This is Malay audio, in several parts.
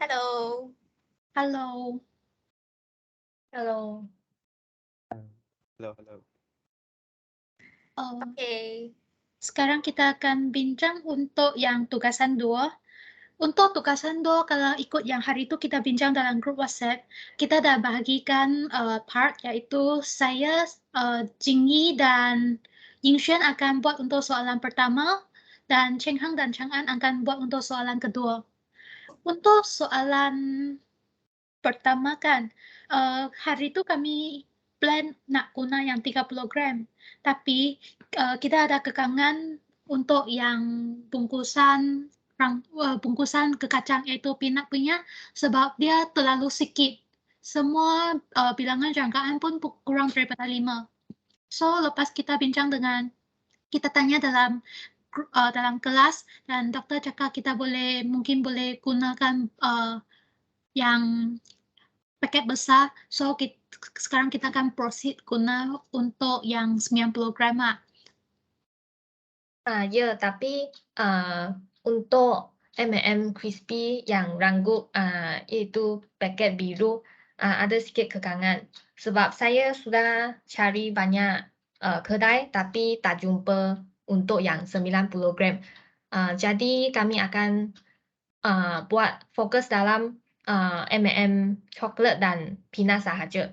Halo. Halo. Halo. Halo, halo. Oke. Sekarang kita akan bincang untuk yang tugasan 2. Untuk tugasan 2, kalau ikut yang hari itu kita bincang dalam grup WhatsApp, kita dah bahagikan part iaitu saya, Jingyi dan Yingxuan akan buat untuk soalan pertama dan Cheng Hang dan Chang An akan buat untuk soalan kedua. Untuk soalan pertama kan, hari itu kami plan nak guna yang 30 gram, tapi kita ada kekangan untuk yang bungkusan bungkusan kekacang iaitu peanut punya sebab dia terlalu sikit. Semua bilangan jangkaan pun kurang daripada 5. So, lepas kita bincang kita tanya dalam kelas dan doktor cakap kita mungkin boleh gunakan yang paket besar. So, sekarang kita akan proceed guna untuk yang 90 gram. Ya, tapi untuk M&M crispy yang ranggup itu paket biru ada sikit kekangan. Sebab saya sudah cari banyak kedai tapi tak jumpa untuk yang 90 gram. Jadi kami akan buat fokus dalam M&M coklat dan peanut sahaja.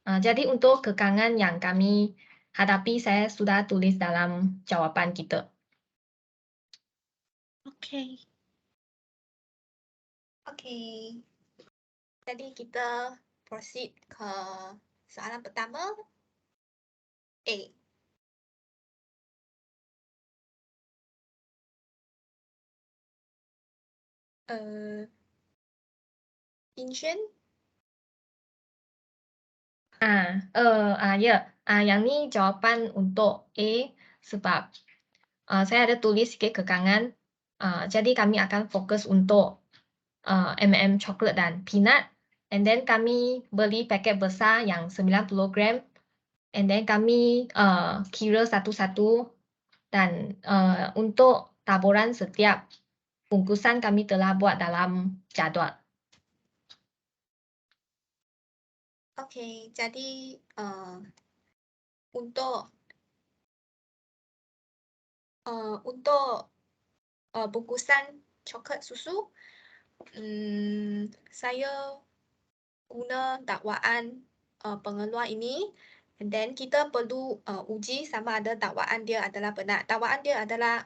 Jadi untuk kekangan yang kami hadapi, saya sudah tulis dalam jawapan kita. Okay. Okay. Jadi kita proceed ke soalan pertama. A. Yingxuan? Ya. Yang ni jawapan untuk A sebab saya ada tulis sikit kekangan. Jadi kami akan fokus untuk M&M coklat dan peanut. And then kami beli paket besar yang 90 gram. And then kami kira satu-satu. Dan untuk taburan setiap bungkusan kami telah buat dalam jadual. Okay, jadi untuk bungkusan coklat susu, saya guna dakwaan pengeluar ini. And then kita perlu uji sama ada dakwaan dia adalah benar. Dakwaan dia adalah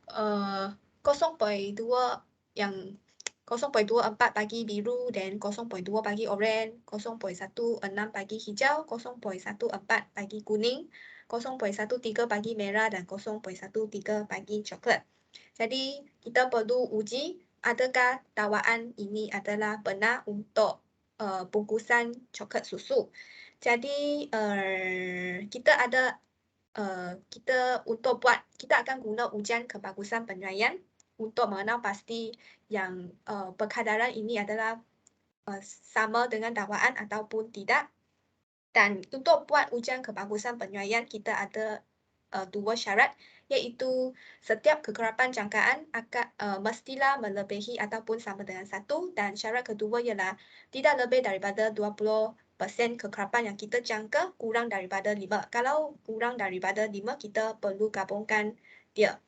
0.2 yang 0.24 bagi biru dan 0.2 bagi oranye, 0.16 bagi hijau, 0.14 bagi kuning, 0.13 bagi merah dan 0.13 bagi coklat. Jadi kita perlu uji adakah dakwaan ini adalah benar untuk bungkusan coklat susu. Jadi kita akan guna ujian kebagusan penilaian untuk mengenal pasti yang perkadaran ini adalah sama dengan dakwaan ataupun tidak. Dan untuk buat ujian kebagusan penilaian, kita ada 2 syarat, iaitu setiap kekerapan jangkaan mestilah melebihi ataupun sama dengan 1, dan syarat kedua ialah tidak lebih daripada 20% kekerapan yang kita jangka kurang daripada 5. Kalau kurang daripada 5, kita perlu gabungkan dia.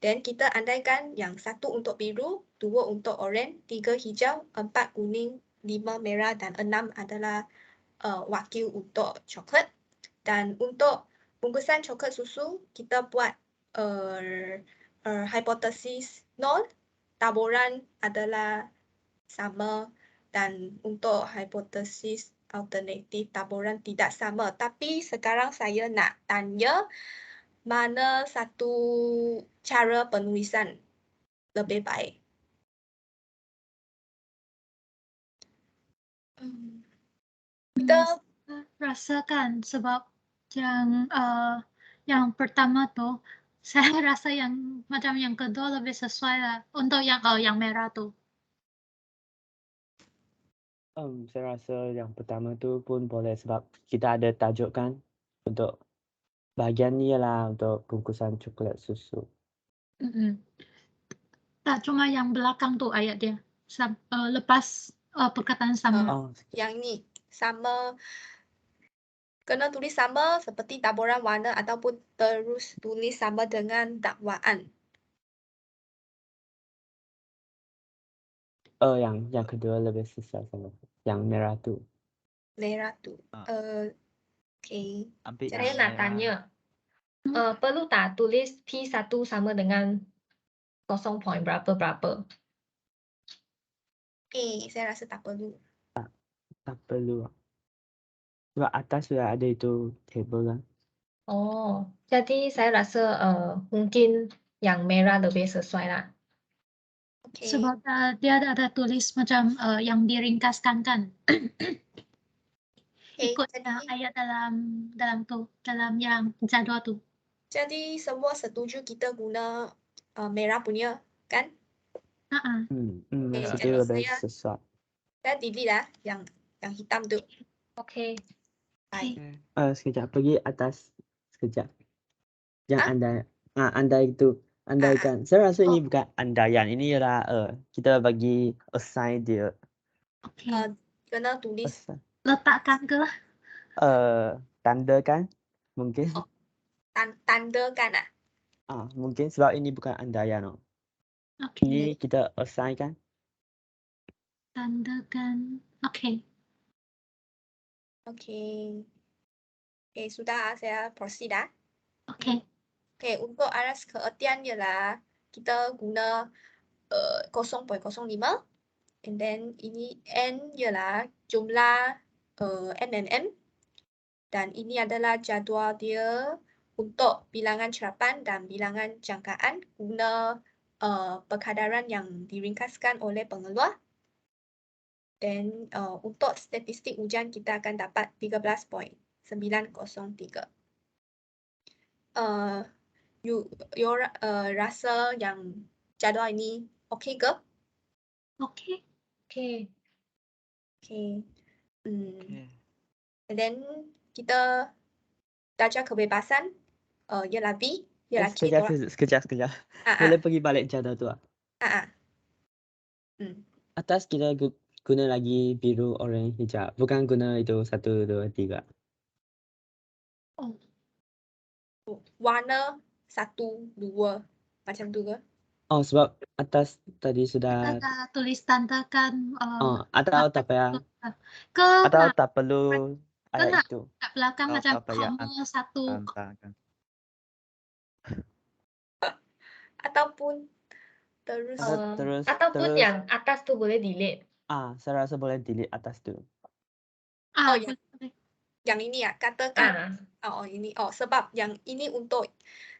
Dan kita andaikan yang 1 untuk biru, 2 untuk oranye, 3 hijau, 4 kuning, 5 merah dan 6 adalah wakil untuk coklat. Dan untuk bungkusan coklat susu, kita buat hipotesis 0, taburan adalah sama, dan untuk hipotesis alternatif taburan tidak sama. Tapi sekarang saya nak tanya mana satu cara penulisan lebih baik. Kita rasakan sebab yang pertama tu saya rasa yang macam yang kedua lebih sesuai lah untuk yang merah tu. Saya rasa yang pertama tu pun boleh sebab kita ada tajuk kan untuk bahagian ni lah untuk bungkusan coklat susu. Tak cuma yang belakang tu ayat dia. lepas perkataan sama. Oh, Yang ni sama, kena tulis sama seperti taburan warna ataupun terus tulis sama dengan dakwaan. yang kedua lebih susah sama. Yang merah tu. Merah tu. Okay. Ambil Saya yang Saya nak merah. tanya, Hmm. perlu tak tulis P1 sama dengan 0 point berapa-berapa? Saya rasa tak perlu. Tak perlu. Sebab atas sudah ada itu table kan. Oh, jadi saya rasa mungkin yang merah lebih sesuai lah. Okay. Sebab dia ada tulis macam yang diringkaskan kan. Okay, Ikut jadi, ayat dalam yang jadual tu. jadi semua setuju kita guna merah punya kan? Okay, Situ jadi lebih saya- sesuai. Saya delete lah yang hitam tu. Okay. Sekejap pergi atas. Sekejap. Yang Ah? andai itu. Andaikan. Saya rasa ini bukan andaian. Ini ialah kita bagi assign dia. Okay. Kena tulis Assign. Letakkan ke? Tanda kan? Mungkin. tandakan ah. Mungkin sebab ini bukan andaian. Okay. Ini kita assign kan? Tandakan. Okay. Okay. Okay, sudah saya proceed dah. Okay. Okay, untuk aras keertian ialah kita guna 0.05 and then ini N ialah jumlah M dan ini adalah jadual dia untuk bilangan cerapan dan bilangan jangkaan guna perkadaran yang diringkaskan oleh pengeluar. Dan untuk statistik ujian kita akan dapat 13.903. You rasa yang jadual ini okey ke? Okay. Okay. Okay. Okay. And then kita darjah kebebasan ialah B, ialah K tolak. Sekejap. Boleh pergi balik jadual tu. Atas kita guna lagi biru, orange, hijau. Bukan guna itu 1, 2, 3. Warna 1, 2 macam tu ke? Sebab atas tadi sudah. Kita tulis tandakan. Atau tak payah. Atau tak perlu ayat itu. Kat belakang Oh, macam tak payah. koma satu. Tambahkan. Ataupun terus Ataupun yang atas tu boleh delete. Saya rasa boleh delete atas tu. ya. Boleh. yang ini ya, katakan ini sebab yang ini untuk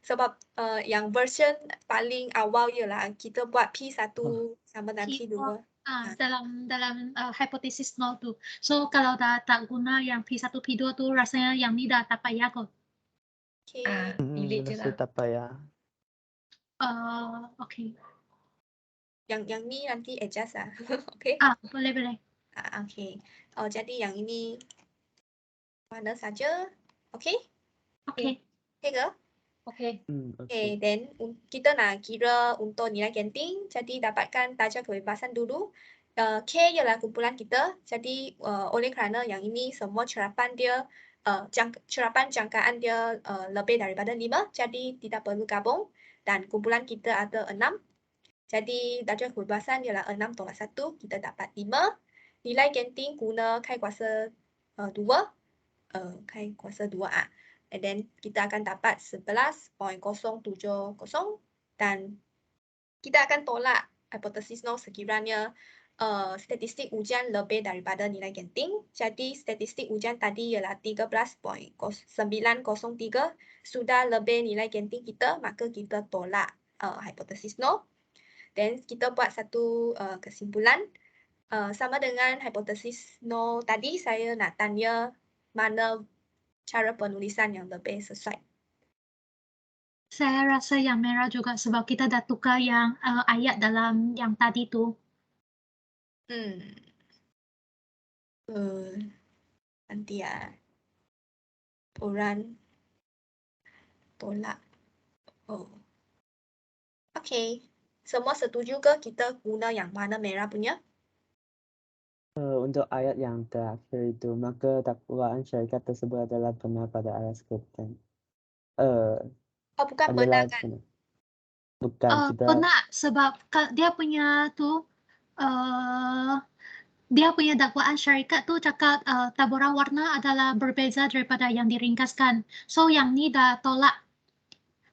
sebab yang version paling awal ialah kita buat P1 sama dengan P2. Dalam hipotesis 0 tu. So kalau dah tak guna yang P1, P2 tu rasanya yang ni dah tak payah kot. Okay. Delete je Rasa lah. tak payah. Okay. Yang ni nanti adjust lah. Okay. Boleh. Okay. Jadi yang ini mana saja. Okay. Okay. Okay ke? Okay. Okay, then kita nak kira untuk nilai genting, jadi dapatkan darjah kebebasan dulu. K ialah kumpulan kita, jadi oleh kerana yang ini semua cerapan dia, cerapan jangkaan dia lebih daripada 5, jadi tidak perlu gabung. Dan kumpulan kita ada 6, jadi darjah kebebasan ialah 6 tolak 1, kita dapat 5. Nilai genting guna kai kuasa 2, kai kuasa 2 and then kita akan dapat 11.070 dan kita akan tolak hipotesis 0 sekiranya statistik ujian lebih daripada nilai genting. Jadi statistik ujian tadi ialah 13.903 sudah lebih nilai genting kita, maka kita tolak hipotesis 0. Dan kita buat satu kesimpulan sama dengan hipotesis 0 tadi, saya nak tanya mana cara penulisan yang lebih sesuai. Saya rasa yang merah juga sebab kita dah tukar yang ayat dalam yang tadi tu. Nanti Puran tolak. Okay. Semua setuju ke kita guna yang warna merah punya? Untuk ayat yang terakhir itu, maka dakwaan syarikat tersebut adalah benar pada alas kebenaran. Oh, bukan benar Adalah kan? benar. Bukan, kita Benar, sebab dia punya tu dia punya dakwaan syarikat tu cakap taburan warna adalah berbeza daripada yang diringkaskan. So yang ni dah tolak.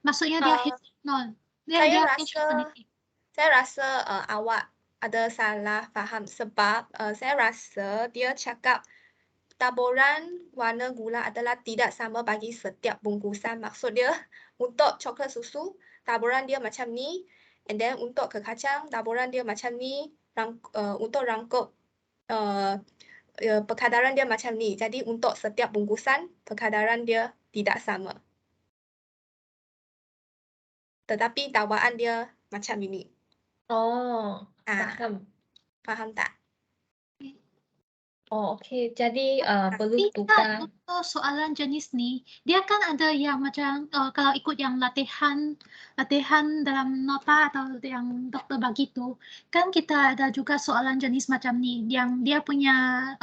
Maksudnya dia Uh, nol. saya Dia rasa negatif. saya rasa awak ada salah faham sebab saya rasa dia cakap taburan warna gula adalah tidak sama bagi setiap bungkusan. Maksud dia untuk coklat susu taburan dia macam ni, and then untuk kekacang taburan dia macam ni, untuk rangkup perkadaran dia macam ni. Jadi untuk setiap bungkusan perkadaran dia tidak sama. Tetapi dakwaan dia macam ini. Oh, Ah, faham. faham tak? Oh, okey. Jadi perlu Tapi tukar. untuk soalan jenis ni, dia kan ada yang macam kalau ikut yang latihan dalam nota atau yang doktor bagi tu, kan kita ada juga soalan jenis macam ni, yang dia punya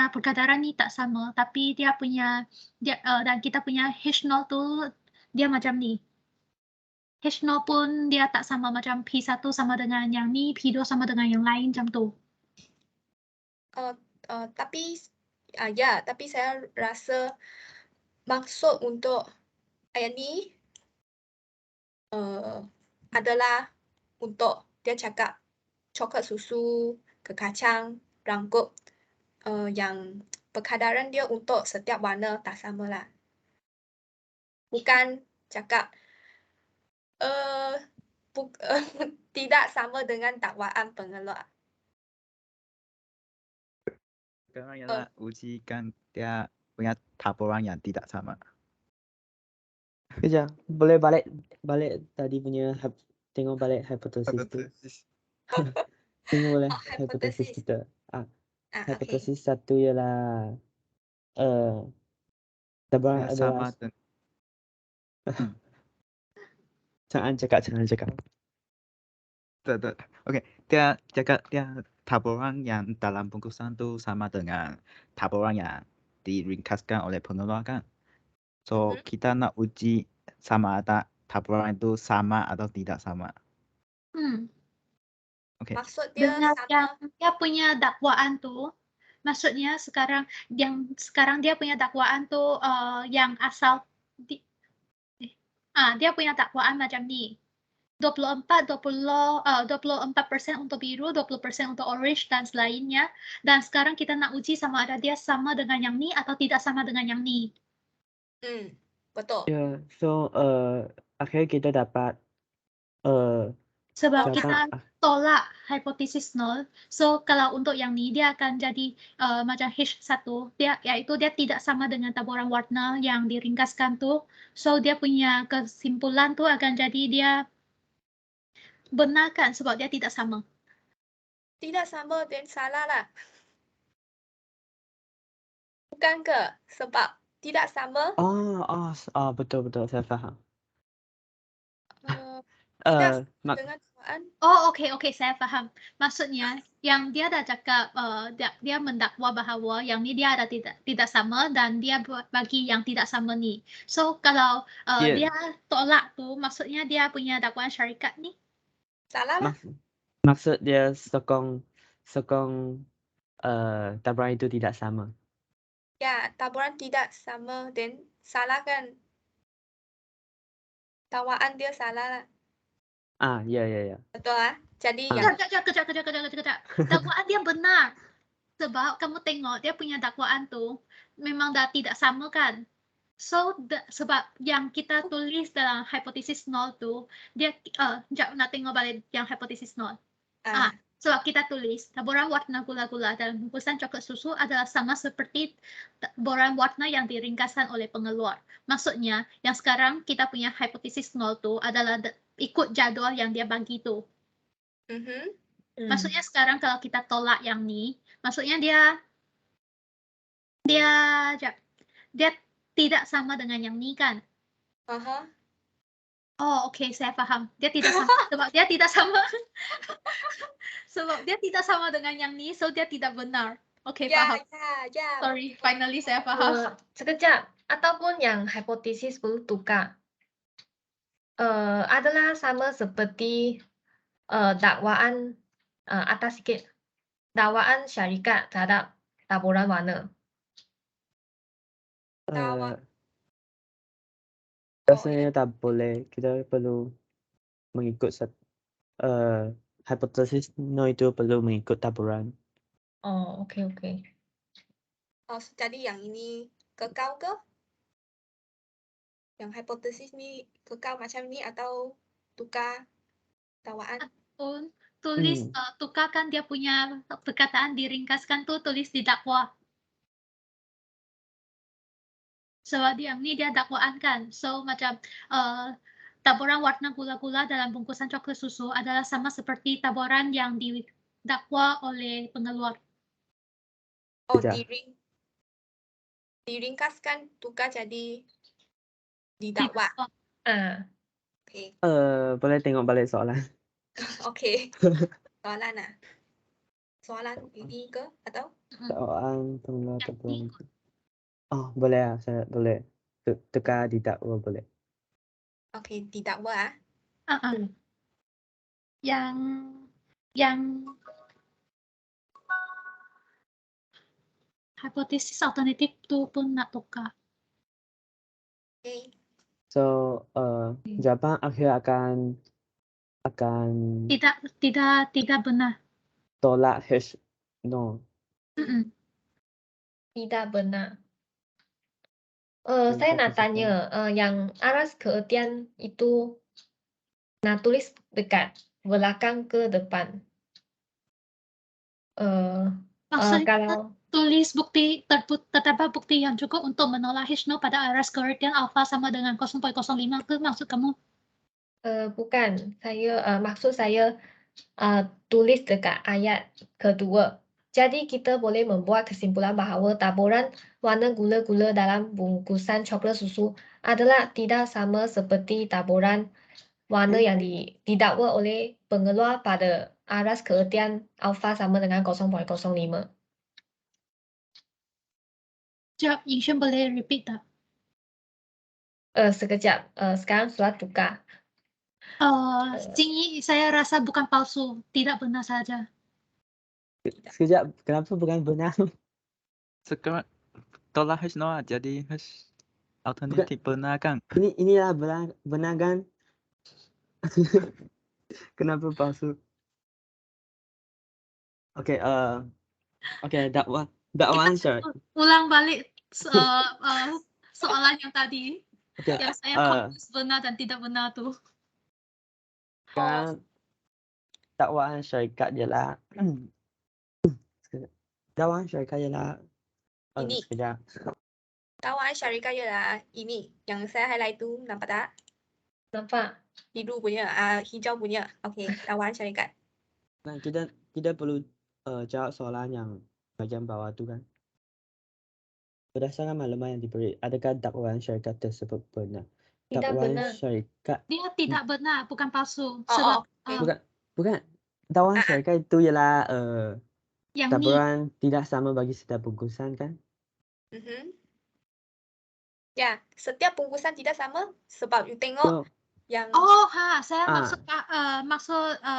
perkadaran ni tak sama, tapi dan kita punya H0 tu dia macam ni. H0 pun dia tak sama, macam P1 sama dengan yang ni, P2 sama dengan yang lain macam tu. Tapi saya rasa maksud untuk ayat ni adalah untuk dia cakap coklat susu, kekacang, rangkup yang perkadaran dia untuk setiap warna tak sama lah. Bukan cakap tidak sama dengan dakwaan pengeluar. Sekarang ialah ujikan dia punya taburan yang tidak sama. kejap, boleh balik tadi punya tengok balik hipotesis tu. Tengok boleh hipotesis Hipotesis. kita. Okay. Hipotesis satu ialah taburan Dia adalah sama dengan jangan cakap. betul. Okey, dia cakap dia taburan yang dalam bungkusan tu sama dengan taburan yang diringkaskan oleh pengeluar kan. So kita nak uji sama ada taburan itu sama atau tidak sama. Okey. Maksud dia Dengan sama. yang dia punya dakwaan tu, maksudnya sekarang dia punya dakwaan tu yang asal dia punya dakwaan macam ni. 24% untuk biru, 20% untuk orange dan selainnya. Dan sekarang kita nak uji sama ada dia sama dengan yang ni atau tidak sama dengan yang ni. Betul. Ya, so akhirnya kita dapat Sebab cakap, kita tolak hipotesis nol. So kalau untuk yang ni dia akan jadi macam H1, iaitu dia tidak sama dengan taburan warna yang diringkaskan tu. So dia punya kesimpulan tu akan jadi dia benarkan sebab dia tidak sama. Tidak sama dan salah lah. Bukan ke? Sebab tidak sama. betul saya faham. Tidak dengan dakwaan. Oh, okey, saya faham. Maksudnya yang dia dah cakap dia mendakwa bahawa yang ni dia ada tidak sama dan dia bagi yang tidak sama ni. So kalau dia tolak tu, maksudnya dia punya dakwaan syarikat ni Salah lah. Maksud dia sokong taburan itu tidak sama. Ya, taburan tidak sama dan salah kan. Dakwaan dia salah lah. Ya. Betul lah. Jadi yang kejap. Dakwaan dia benar. Sebab kamu tengok dia punya dakwaan tu memang dah tidak sama kan. So sebab yang kita tulis dalam hipotesis nol tu dia nak tengok balik yang hipotesis nol. Sebab kita tulis taburan warna gula-gula dalam bungkusan coklat susu adalah sama seperti taburan warna yang diringkaskan oleh pengeluar. Maksudnya yang sekarang kita punya hipotesis nol tu adalah ikut jadual yang dia bagi tu. Maksudnya sekarang kalau kita tolak yang ni, maksudnya dia tidak sama dengan yang ni kan. Oh, oke, saya paham. Dia tidak sama sebab dia tidak sama sebab dia tidak sama dengan yang ni, so dia tidak benar. Oke, Ya, paham. ya. Sorry, finally saya paham. Sekejap. Ataupun yang hipotesis perlu tukar. Adalah sama seperti dakwaan atas sikit. Dakwaan syarikat terhadap taburan warna. Tawa. Rasanya tak boleh. Kita perlu mengikut hipotesis no itu perlu mengikut taburan. Oh, okey. Oh, jadi yang ini kekal ke? Yang hipotesis ni kekal macam ni atau tukar dakwaan? Pun tulis tukarkan dia punya perkataan diringkaskan tuh tulis di dakwah. Sebab yang ni dia dakwaan kan. So macam taburan warna gula-gula dalam bungkusan coklat susu adalah sama seperti taburan yang didakwa oleh pengeluar. Oh, Sekejap. diringkaskan tukar jadi didakwa. Okey. Boleh tengok balik soalan. Okey. Soalan ah. Soalan ini ke atau? Soalan pengeluar taburan. Oh, boleh lah. Saya boleh. Tukar didakwa boleh. Okey, didakwa ah. Yang hipotesis alternatif tu pun nak tukar. Okey. So, jawapan akhir akan Tidak benar. tolak no. Tidak benar. Saya nak tanya, yang aras keertian itu nak tulis dekat belakang ke depan? Maksudnya Kalau tulis bukti terdapat bukti yang cukup untuk menolak H0 pada aras keertian alfa sama dengan 0.05 ke maksud kamu? bukan, maksud saya tulis dekat ayat kedua. Jadi kita boleh membuat kesimpulan bahawa taburan warna gula-gula dalam bungkusan coklat susu adalah tidak sama seperti taburan warna yang didakwa oleh pengeluar pada aras keertian alfa sama dengan 0.05. Sekejap, Yingshen boleh repeat tak? Sekejap, sekarang sudah tukar. Jingyi saya rasa bukan palsu, tidak benar saja. Sekejap, kenapa bukan benar? Sekarang tolak H no jadi H alternatif benar kan? Inilah benar kan? Kenapa palsu? Okey, dakwaan syarikat. Ulang balik soalan yang tadi. Okey, Yang saya confuse benar dan tidak benar tu. kan dakwaan syarikat ialah dakwaan syarikat ialah Ini. sekejap. Dakwaan syarikat ialah ini yang saya highlight tu, nampak tak? Nampak? Biru punya, hijau punya. Okey, dakwaan syarikat. Nah, kita perlu jawab soalan yang bagian bawah tu kan. Berdasarkan maklumat yang diberi, adakah dakwaan syarikat tersebut benar? Tidak Dakwaan benar. syarikat Dia tidak benar, bukan palsu. Oh, Sebab bukan. Dakwaan syarikat itu ialah yang ni taburan tidak sama bagi setiap bungkusan kan? Ya, setiap bungkusan tidak sama sebab you tengok yang saya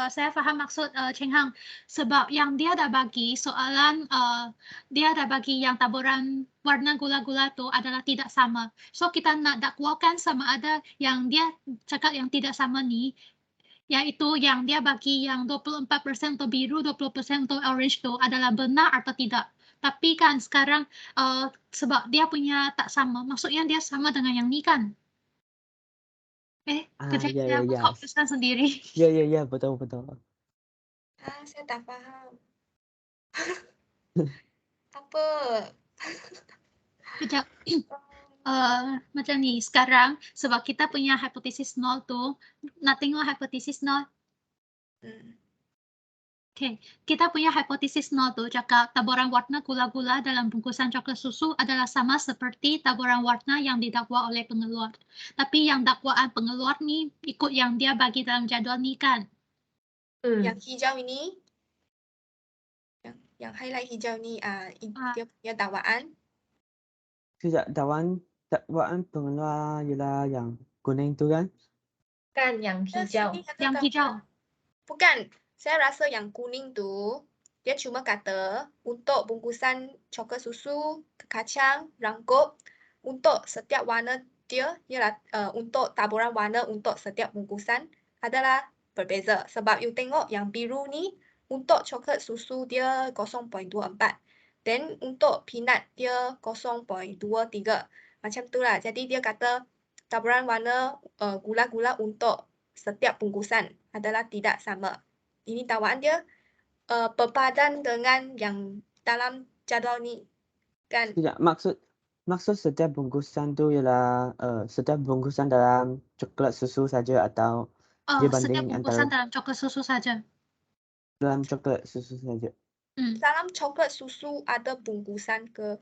saya faham maksud Cheng Hang. Sebab yang dia dah bagi soalan dia dah bagi yang taburan warna gula-gula tu adalah tidak sama. So kita nak dakwakan sama ada yang dia cakap yang tidak sama ni, iaitu yang dia bagi yang 24% untuk biru, 20% untuk orange tu adalah benar atau tidak. Tapi kan sekarang sebab dia punya tak sama, maksudnya dia sama dengan yang ni kan? Kejap saya confuse sendiri. Ya, betul. saya tak faham. Apa? Kejap. Macam ni, sekarang sebab kita punya hipotesis nol tu, nak tengok hipotesis nol. Okay, kita punya hipotesis 0 tu cakap taburan warna gula-gula dalam bungkusan coklat susu adalah sama seperti taburan warna yang didakwa oleh pengeluar. Tapi yang dakwaan pengeluar ni ikut yang dia bagi dalam jadual ni kan? Yang hijau ini, yang highlight hijau ni dia punya dakwaan. Sekejap, dakwaan pengeluar ialah yang kuning tu kan? Kan yang hijau. Yang hijau. Bukan, saya rasa yang kuning tu, dia cuma kata untuk bungkusan coklat susu, kacang, rangkup, untuk setiap warna dia, ialah untuk taburan warna untuk setiap bungkusan adalah berbeza. Sebab you tengok yang biru ni, untuk coklat susu dia 0.24. Dan untuk peanut dia 0.23. Macam tu lah. Jadi dia kata taburan warna gula-gula untuk setiap bungkusan adalah tidak sama. Ini dakwaan dia berpadan dengan yang dalam jadual ni. Kan? Sekejap, maksud setiap bungkusan tu ialah setiap bungkusan dalam coklat susu saja atau dia Setiap banding bungkusan antara dalam coklat susu saja. dalam coklat susu saja? Dalam coklat susu ada bungkusan ke?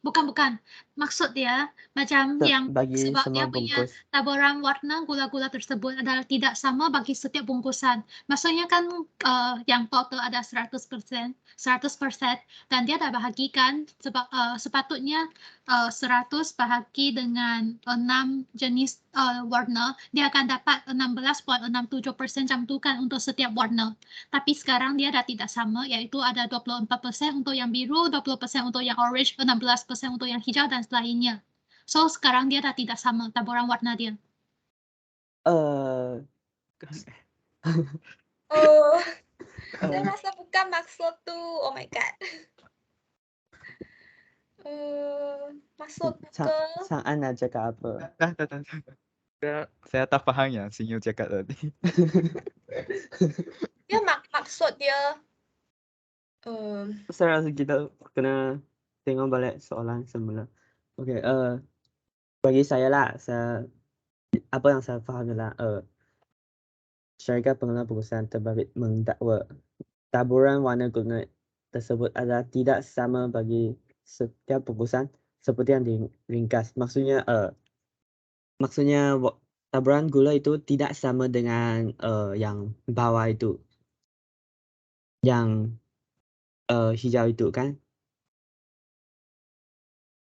Bukan. Maksud dia macam yang Bagi sebab semua dia punya bungkus. taburan warna gula-gula tersebut adalah tidak sama bagi setiap bungkusan. Maksudnya kan yang total ada 100%, dan dia dah bahagikan sebab sepatutnya 100 bahagi dengan 6 jenis warna, dia akan dapat 16.67% macam tu kan untuk setiap warna. Tapi sekarang dia dah tidak sama, iaitu ada 24% untuk yang biru, 20% untuk yang orange, 16% untuk yang hijau dan selainnya. So sekarang dia dah tidak sama taburan warna dia. Saya rasa bukan maksud tu. Oh my god. Maksud ke? Sang An nak cakap apa? Saya tak faham yang Sinyu cakap tadi. Dia maksud dia Saya rasa kita kena tengok balik soalan semula. Okay, bagi saya lah, apa yang saya faham adalah syarikat pengelola bungkusan terbabit mendakwa taburan warna gula tersebut adalah tidak sama bagi setiap bungkusan seperti yang diringkas. Maksudnya taburan gula itu tidak sama dengan yang bawah itu, yang hijau itu kan?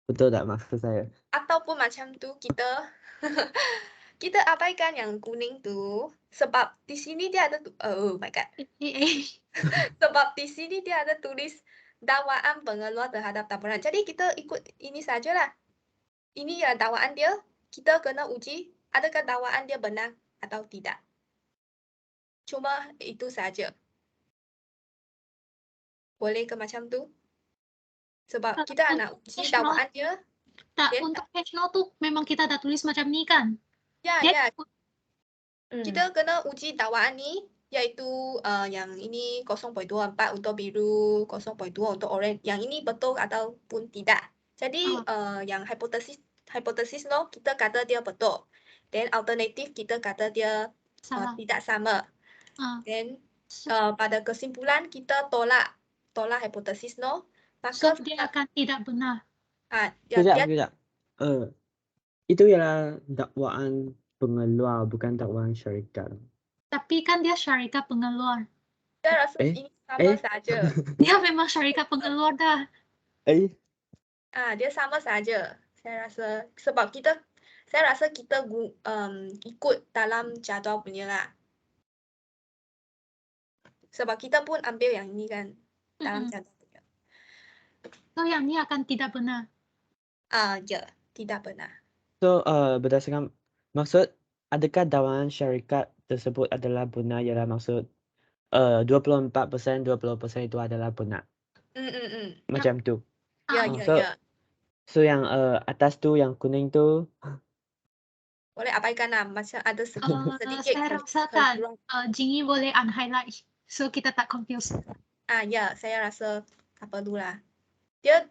Betul tak maksud saya? ataupun macam tu kita kita abaikan yang kuning tu sebab di sini dia ada oh my god. Sebab di sini dia ada tulis dakwaan pengeluar terhadap taburan. Jadi kita ikut ini sajalah. Ini ya dakwaan dia. Kita kena uji adakah dakwaan dia benar atau tidak. Cuma itu saja. Boleh ke macam tu? Sebab kita nak uji dakwaan dia. Tak, Then, untuk H0 tu memang kita dah tulis macam ni kan? ya. Kita kena uji dakwaan ni, iaitu yang ini 0.24 untuk biru, 0.2 untuk orange. Yang ini betul ataupun tidak. Jadi yang hipotesis no, kita kata dia betul. Then alternatif kita kata dia tidak sama. Then pada kesimpulan kita tolak hipotesis no. Maka So dia akan tidak benar. Sekejap. Itu ialah dakwaan pengeluar, bukan dakwaan syarikat. Tapi kan dia syarikat pengeluar. Saya rasa ini sama saja. Dia memang syarikat pengeluar dah. Dia sama saja. Saya rasa sebab saya rasa kita ikut dalam jadual punya lah. Sebab kita pun ambil yang ini kan dalam jadual punya. So yang ni akan tidak benar. Ya, tidak benar. So berdasarkan maksud, adakah dakwaan syarikat tersebut adalah benar ialah maksud 24%, 20% itu adalah benar. Macam tu. Ya. So yang atas tu, yang kuning tu boleh abaikan lah. Macam ada sedikit. Saya rasa tak. Jingy boleh unhighlight. So kita tak confuse. Ya, saya rasa tak perlu lah. Dia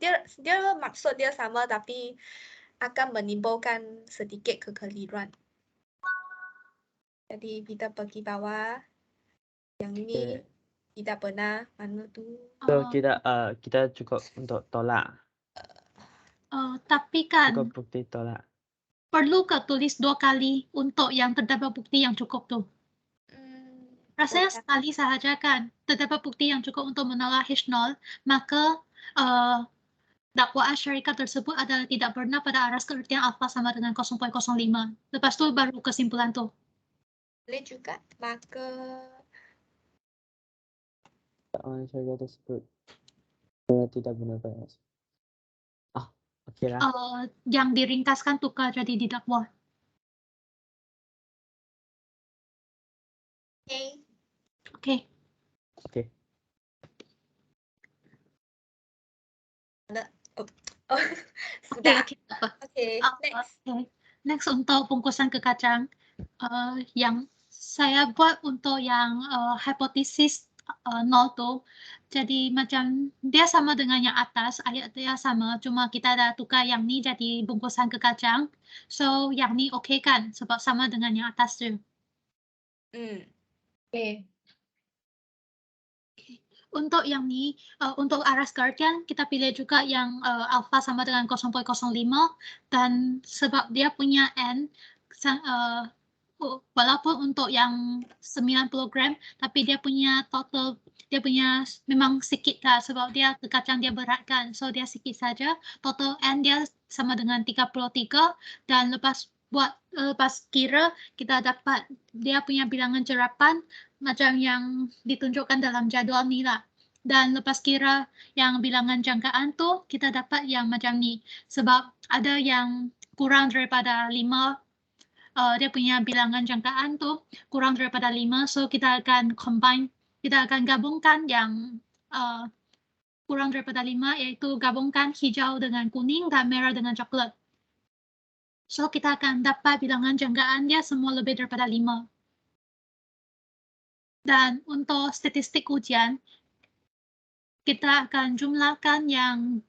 maksud dia sama tapi akan menimbulkan sedikit kekeliruan. Jadi kita pergi bawah. Yang ini tidak benar. Mana tu? So kita cukup untuk tolak. Tapi kan Cukup bukti tolak. perlu ke tulis 2 kali untuk yang terdapat bukti yang cukup tuh? Rasanya sekali sahaja kan, terdapat bukti yang cukup untuk menolak H0, maka dakwaan syarikat tersebut adalah tidak benar pada aras keertian alfa sama dengan 0.05. Lepas tu baru kesimpulan tuh. Boleh juga, maka Dakwaan syarikat tersebut tidak benar pada aras. Okey lah. Yang diringkaskan tukar jadi didakwa. okay. Oke. Sudah. Oke, apa? Next. Next untuk bungkusan ke kacang, yang saya buat untuk yang hipotesis 0 tuh, jadi macam dia sama dengan yang atas, ayat dia sama, cuma kita ada tukar yang ni jadi bungkusan ke kacang. So yang ni okey kan, sebab sama dengan yang atas tu. Okay. Untuk yang ni, untuk aras keertian kita pilih juga yang alfa sama dengan 0.05 dan sebab dia punya N, walaupun untuk yang 90 gram, tapi dia punya total, dia punya memang sikit lah sebab dia ke kacang dia berat kan, so dia sikit saja. Total N dia sama dengan 33 dan lepas kira kita dapat dia punya bilangan jerapan macam yang ditunjukkan dalam jadual ni lah. Dan lepas kira yang bilangan jangkaan tu, kita dapat yang macam ni. Sebab ada yang kurang daripada 5, dia punya bilangan jangkaan tu kurang daripada 5, so kita akan combine, kita akan gabungkan yang kurang daripada 5, iaitu gabungkan hijau dengan kuning dan merah dengan coklat. So kita akan dapat bilangan jangkaan dia semua lebih daripada 5. Dan untuk statistik ujian, kita akan jumlahkan yang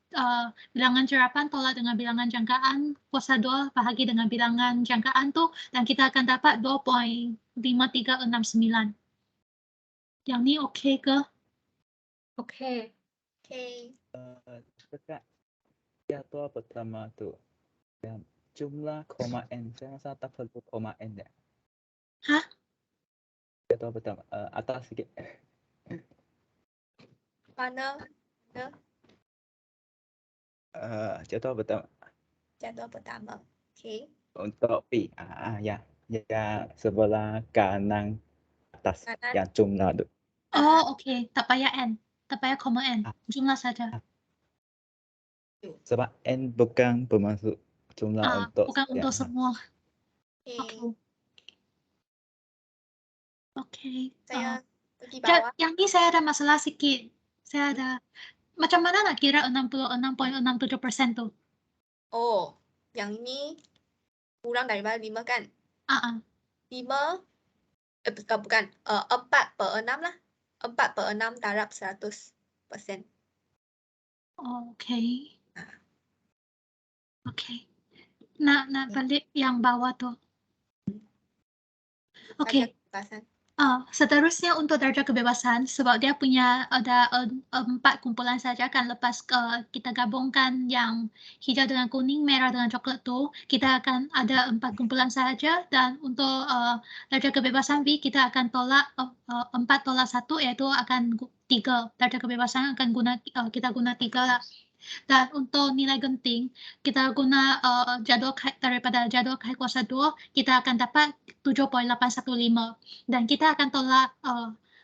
bilangan jerapan tolak dengan bilangan jangkaan kuasa 2 bahagi dengan bilangan jangkaan tu, dan kita akan dapat 2.5369. Yang ni okey ke? Okay. Dekat jadwal pertama tu, yang jumlah koma N, saya rasa tak perlu koma N dah. Hah? Jadwal pertama, atas sikit. Mana? Jadwal pertama. Jadwal pertama. Okay. Untuk P, ya sebelah kanan atas Kanan. yang jumlah tu. Oh, okey. Tak payah N. Tak payah koma N. Jumlah saja. Sebab N bukan bermaksud jumlah untuk bukan untuk semua. Okay. Okey. Saya pergi bawah. Yang ni saya ada masalah sikit. Saya ada, macam mana nak kira 66.67% tu? Oh, yang ini kurang daripada 5 kan? 5, bukan, 4/6 lah. 4/6 darab 100%. Okey. Okey. Nak balik yang bawah tu. Okey. Seterusnya untuk darjah kebebasan, sebab dia punya ada 4 kumpulan saja kan, lepas kita gabungkan yang hijau dengan kuning, merah dengan coklat tu, kita akan ada 4 kumpulan sahaja, dan untuk darjah kebebasan V kita akan tolak 4 tolak 1, iaitu akan 3. Darjah kebebasan akan kita guna 3 lah. Dan untuk nilai genting, kita guna jadual daripada jadual KAI kuasa 2, kita akan dapat 7.815. Dan kita akan tolak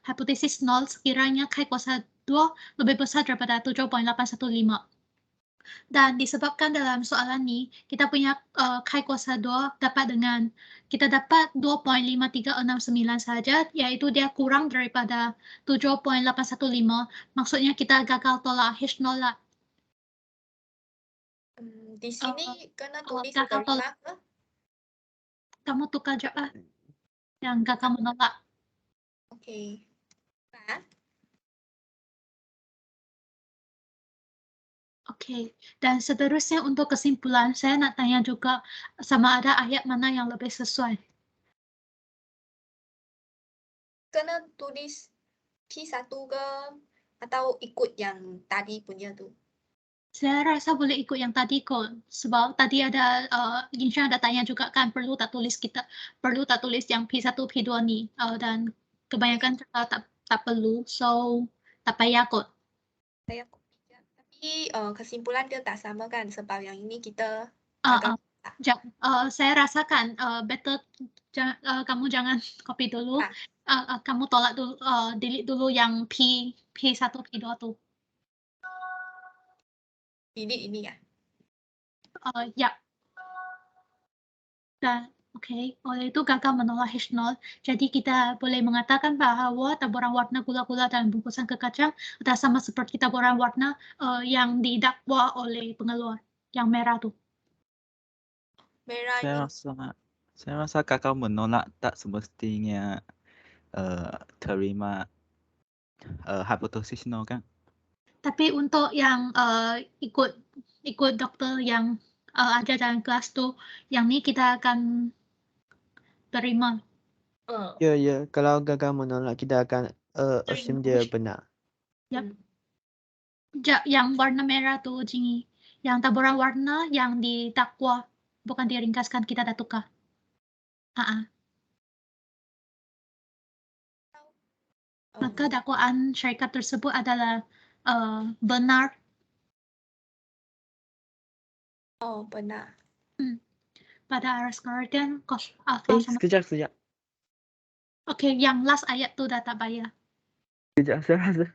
hipotesis 0 sekiranya KAI kuasa 2 lebih besar daripada 7.815. Dan disebabkan dalam soalan ni, kita punya KAI kuasa 2 dapat dengan, kita dapat 2.5369 saja, iaitu dia kurang daripada 7.815. Maksudnya kita gagal tolak H0 lah. Di sini kena tulis gagal terima ke? Kamu tukar je lah yang gagal menolak. Okey. Okey. Dan seterusnya untuk kesimpulan, saya nak tanya juga sama ada ayat mana yang lebih sesuai. Kena tulis P1 ke atau ikut yang tadi punya tu? Saya rasa boleh ikut yang tadi kok, sebab tadi ada Insya ada tanya juga kan perlu tak tulis yang P1, P2 ni dan kebanyakan cakap tak perlu, so tak payah kot. Saya copy je. Tapi kesimpulan dia tak sama kan sebab yang ini kita Uh, gagal. saya rasakan better kamu jangan copy dulu, kamu tolak dulu, delete dulu yang P1, P2 tu. Ini ya. Ya. Dan oleh itu gagal menolak H0. Jadi kita boleh mengatakan bahwa taburan warna gula-gula dalam bungkusan kekacang adalah sama seperti taburan warna yang didakwa oleh pengeluar yang merah tu. Merah ini. Saya rasa kakak menolak tak semestinya terima hipotesis no kan? Tapi untuk yang ikut doktor yang ada dalam kelas tu, yang ni kita akan terima. Ya, kalau gagal menolak kita akan assume dia benar. Yep. Yang warna merah tu Jingi, yang taburan warna yang didakwa bukan diringkaskan, kita dah tukar. Maka dakwaan syarikat tersebut adalah benar. Oh, benar. Pada aras pengertian cos alfa sama. Sekejap. Okey, yang last ayat tu dah tak payah. Sekejap, saya rasa.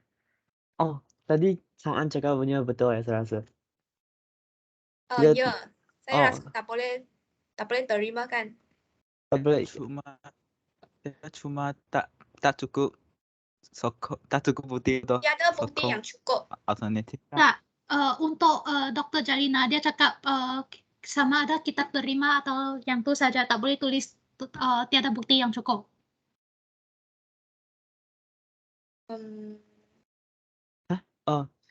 Oh, tadi soalan cakap punya betul ya, saya rasa. Ya, saya rasa tak boleh terima kan. Tak boleh. Cuma tak cukup bukti atau Tiada bukti yang cukup. alternatif. Tak, untuk Dr. Jalina dia cakap sama ada kita terima atau yang tu saja, tak boleh tulis tiada bukti yang cukup.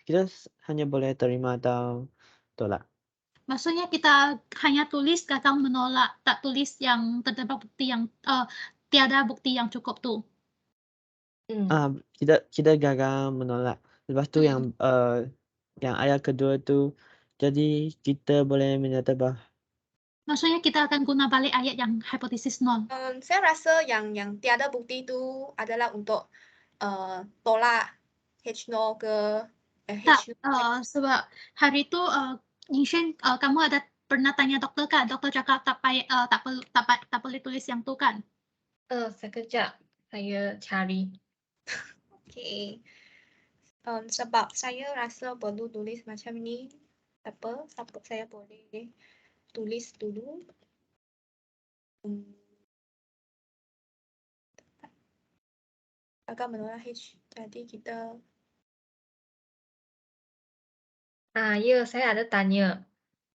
Kita hanya boleh terima atau tolak. Maksudnya kita hanya tulis gagal menolak, tak tulis yang terdapat bukti yang tiada bukti yang cukup tu. Kita gagal menolak. Lepas tu yang ayat kedua tu, jadi kita boleh menyatakan bahawa Maksudnya kita akan guna balik ayat yang hipotesis nol. Saya rasa yang tiada bukti itu adalah untuk tolak H0 ke Tak, sebab hari tu Yingshen, kamu ada pernah tanya doktor kan? Doktor cakap tak boleh tulis yang tu kan? Sekejap, saya cari. Okay. Sebab saya rasa perlu tulis macam ni. Apa saya boleh tulis dulu. Agak menolak H. Jadi kita Ya, saya ada tanya.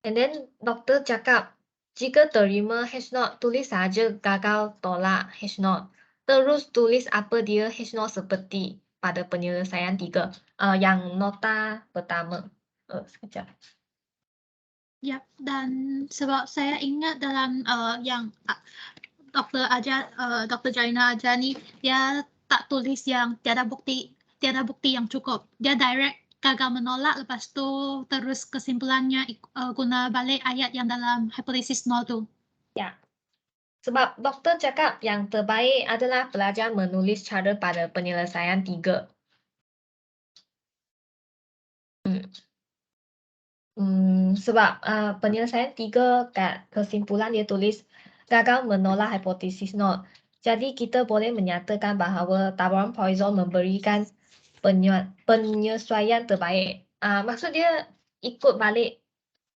And then doktor cakap, jika terima H0, tulis saja gagal tolak H0. Terus tulis apa dia H0 seperti pada penyelesaian 3. Yang nota pertama. Sekejap. Ya, dan sebab saya ingat dalam yang Dr. Jalina ajar ni, dia tak tulis yang tiada bukti yang cukup. Dia direct gagal menolak, lepas tu terus kesimpulannya guna balik ayat yang dalam hipotesis nol tu. Ya. Sebab doktor cakap yang terbaik adalah pelajar menulis cara pada penyelesaian 3. Sebab penyelesaian 3 kat kesimpulan dia tulis gagal menolak hipotesis nol. Jadi kita boleh menyatakan bahawa taburan Poisson memberikan penyesuaian terbaik. Maksud dia ikut balik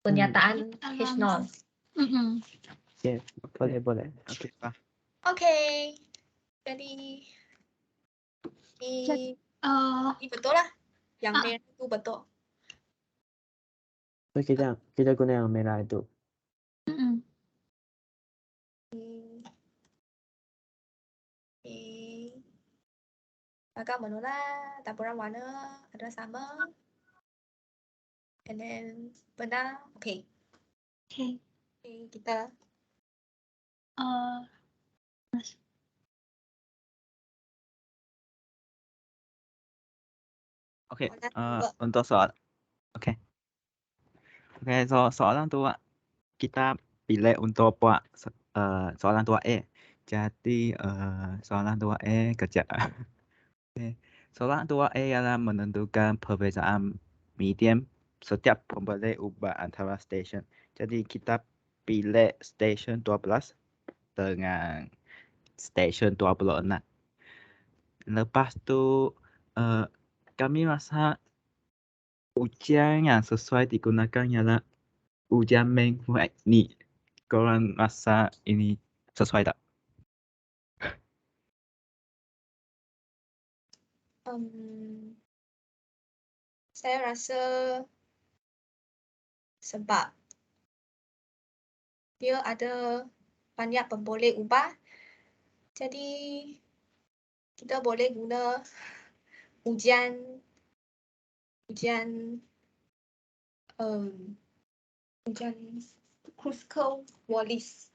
pernyataan H0. Ya, boleh. Okey, Pak. Okay. Jadi ini betul lah. Yang merah itu betul. So, kita guna yang merah itu. Maka menolak taburan warna adalah sama. And then benar. Okay. Kita Oke, Soalan kedua. untuk soal, oke, soalan tua kita pilih untuk buat soalan tua E. Jadi soalan tua E kerja. Oke. Soalan tua E ialah menentukan perbezaan medium setiap pembeli ubah antara stesen. Jadi kita pilih stesen 12 dengan stesen 26. Lepas tu kami rasa ujian yang sesuai digunakan ialah ujian minggu ini. Korang rasa ini sesuai tak? Saya rasa sebab dia ada banyak pemboleh ubah, jadi kita boleh guna ujian Kruskal-Wallis.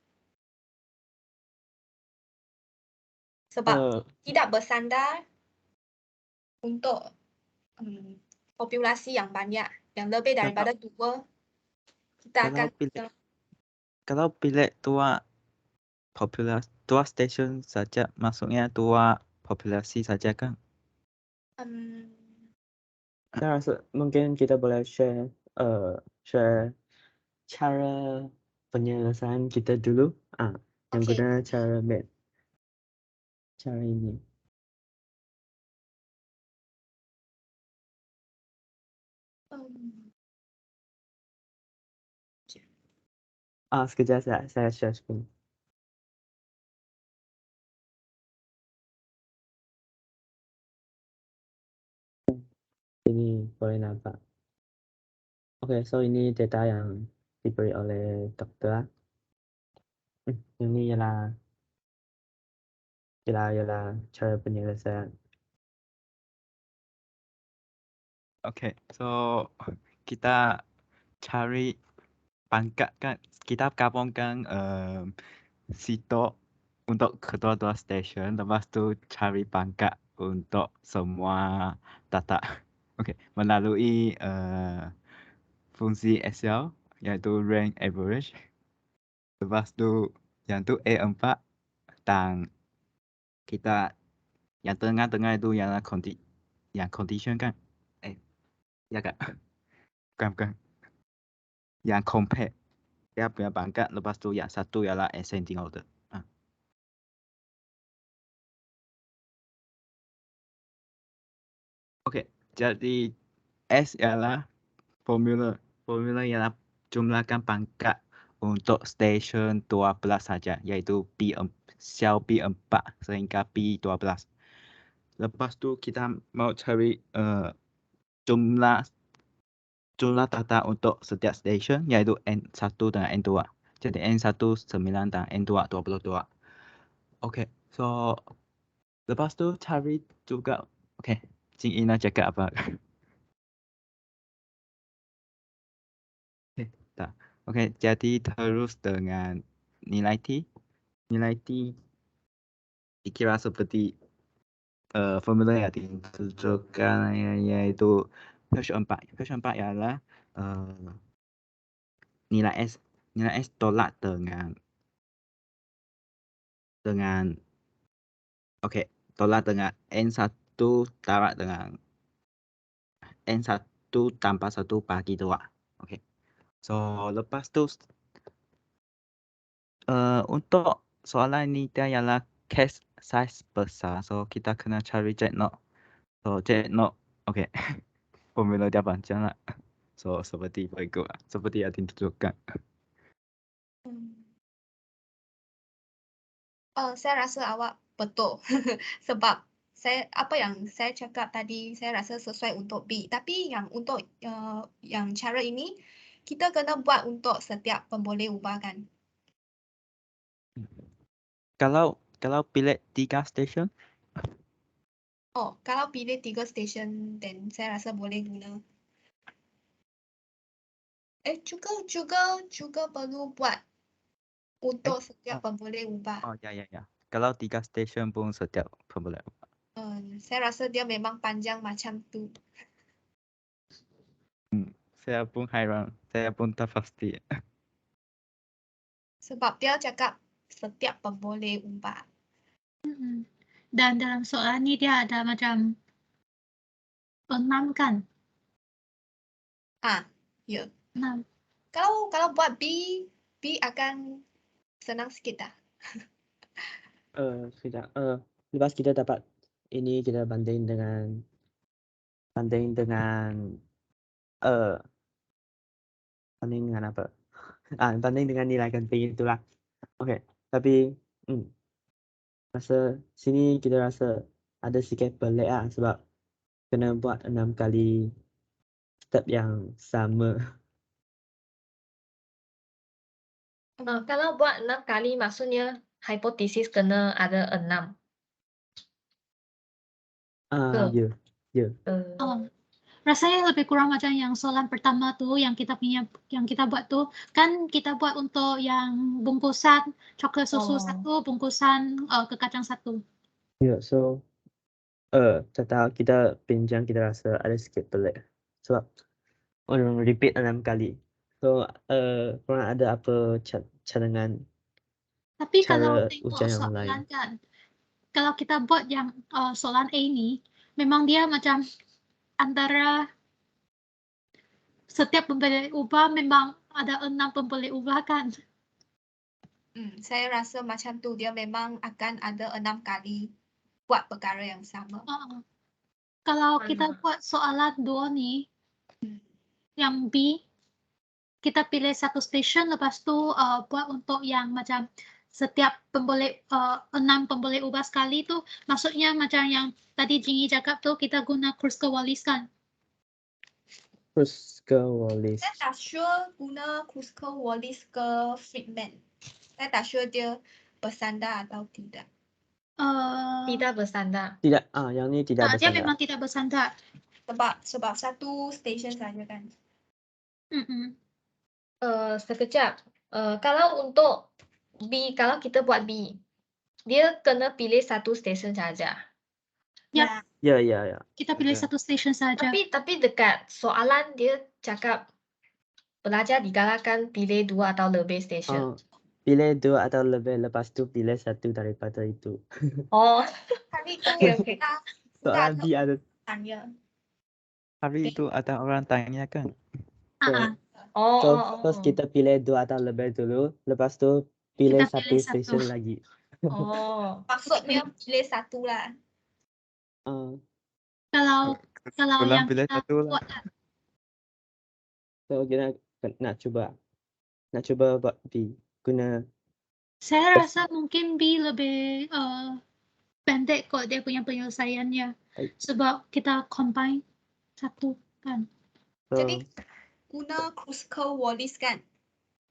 Sebab tidak bersandar untuk populasi yang banyak, yang lebih daripada 2, kita akan Kalau pilih tua stesen saja, maksudnya tua populasi saja kan? Saya rasa mungkin kita boleh share cara penyelesaian kita dulu. Yang Okey. guna cara ini. Sekejap saya share screen. Ini boleh nampak. Oke, so ini data yang diberi oleh dokter. Ini ialah cara penyelesaian. Oke, so kita cari pangkat kan, kita gabungkan sitok untuk kedua-dua stesen, lepas tu cari pangkat untuk semua data. Oke, melalui fungsi Excel iaitu rank average. Lepas tu yang tu A4 dan kita yang tengah-tengah itu yang condition kan? Ya kan? Bukan. Yang compare. Dia punya pangkat, lepas tu yang satu ialah ascending order. Okey, jadi S ialah formula. Formula ialah jumlahkan pangkat untuk stesen 12 saja, iaitu sel P4 sehingga P12. Lepas tu kita mau cari jumlah data untuk setiap stesen, iaitu N1 dan N2. Jadi N1 9 dan N2 22. Okey, so lepas tu cari juga, okey, Cik Ina cakap apa? Tak. Okey, jadi terus dengan nilai T. Nilai T dikira seperti formula yang ditentukan iaitu H4. H4 ialah nilai S. Nilai S tolak dengan tolak dengan N1 darab dengan N1 tambah 1 bagi 2. Okey. So, lepas tu untuk soalan ini dia ialah case size besar. So, kita kena cari Z naught. So, Z naught, okey. Formula dia panjang lah. So, seperti berikut. Seperti yang ditunjukkan. Saya rasa awak betul. Sebab apa yang saya cakap tadi, saya rasa sesuai untuk B. Tapi yang untuk yang cara ini, kita kena buat untuk setiap pemboleh ubah kan. Kalau pilih 3 stesen, Kalau pilih 3 stesen, then saya rasa boleh guna. Juga perlu buat untuk setiap pemboleh ubah. Ya. Kalau 3 stesen pun setiap pembeli ubah. Saya rasa dia memang panjang macam tu. Saya pun hairan. Saya pun tak pasti. Sebab dia cakap setiap pemboleh ubah. Dan dalam soalan ni dia ada macam 6 kan? Ya. 6. Kalau buat B akan senang sikit dah. Sekejap. Lepas kita dapat ini, kita banding dengan banding dengan apa? Banding dengan nilai ganti itulah. Okey. Tapi rasa sini kita rasa ada sikit pelik lah sebab kena buat 6 kali step yang sama. Kalau buat 6 kali maksudnya hipotesis kena ada 6. Ya. Rasanya lebih kurang macam yang soalan pertama tu yang kita buat tu kan kita buat untuk yang bungkusan coklat susu satu, bungkusan kekacang satu. Ya, so tetap kita bincang kita rasa ada sikit pelik sebab orang repeat 6 kali. So korang ada apa cadangan Tapi cara kalau tengok ujian yang soalan lain? kan, kalau kita buat yang soalan A ni, memang dia macam antara setiap pemboleh ubah memang ada 6 pemboleh ubah kan? Saya rasa macam tu dia memang akan ada 6 kali buat perkara yang sama. Kalau kita buat soalan 2 ni, yang B, kita pilih satu stesen lepas tu buat untuk yang macam setiap pemboleh 6 pemboleh ubah sekali tu, maksudnya macam yang tadi Jingy cakap tu kita guna Kruskal-Wallis kan? Kruskal-Wallis. Saya tak sure guna Kruskal-Wallis ke Friedman. Saya tak sure dia bersandar atau tidak. Tidak bersandar. Tidak, yang ni tidak Dia bersandar. memang tidak bersandar. Sebab satu stesen saja kan. Sekejap. Kalau untuk B, kalau kita buat B, dia kena pilih satu stesen saja. Ya. Ya. Kita pilih Ada. satu stesen saja. Tapi dekat soalan dia cakap pelajar digalakkan pilih 2 atau lebih stesen. Pilih 2 atau lebih, lepas tu pilih satu daripada itu. Kali itu Okay. Soalan B ada. tanya. Hari itu ada orang tanya kan? First kita pilih 2 atau lebih dulu, lepas tu pilih Kita satu pilih stesen satu. lagi. Maksudnya pilih satu lah. Kalau Ulang yang pilih kita satu lah. buat So kita nak cuba buat B. Guna saya rasa mungkin B lebih pendek kok dia punya penyelesaiannya. Sebab kita combine satu kan. Jadi guna Kruskal-Wallis kan.